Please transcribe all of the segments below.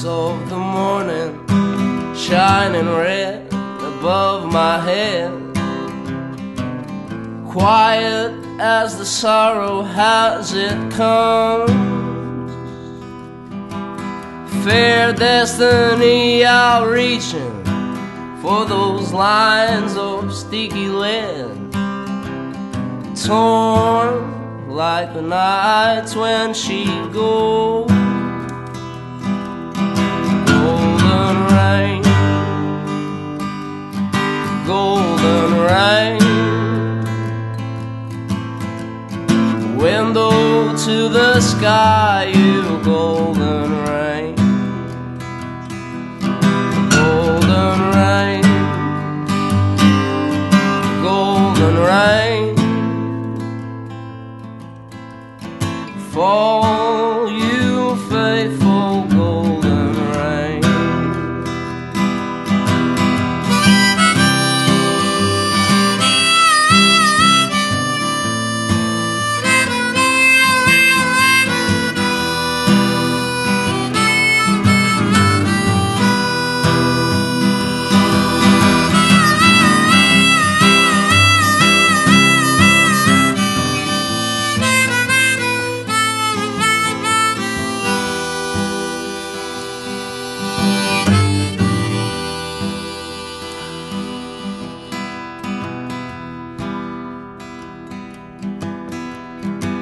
lights of the morning shining red above my head, quiet as the sorrow has it comes. Fair destiny outreaching for those lines of sticky lead, torn like the nights when she goes. Golden rain, golden rain, window to the sky, you golden rain. Golden rain, golden rain, fall, you faithful golden rain.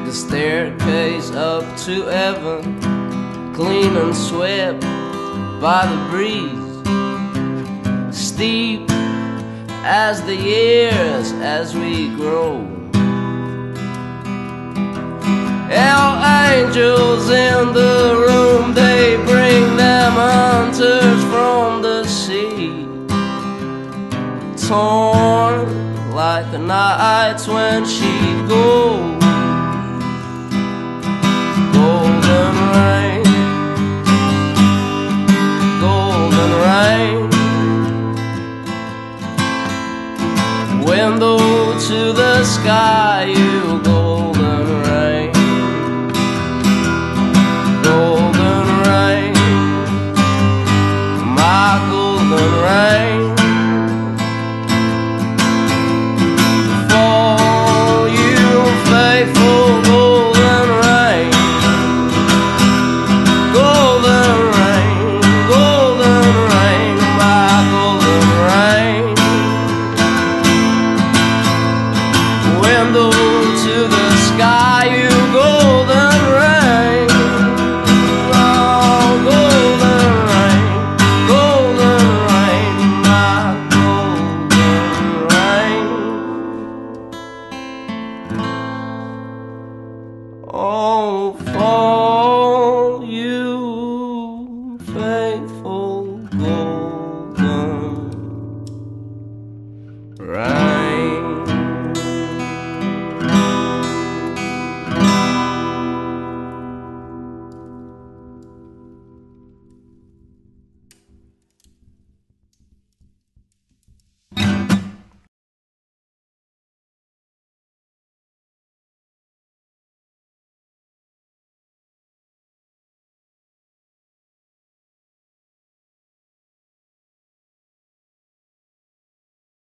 The staircase up to heaven, clean and swept by the breeze, steep as the years as we grow. Our angels in the room, they bring them hunters from the sea, torn like the nights when she goes. Golden rain, golden rain, window to the sky, you golden rain. Golden rain, my golden rain, fall, you faithful golden rain. Golden rain, golden rain, my golden rain, window to the sky, you golden rain. Oh, golden rain, golden rain, my golden rain. Oh.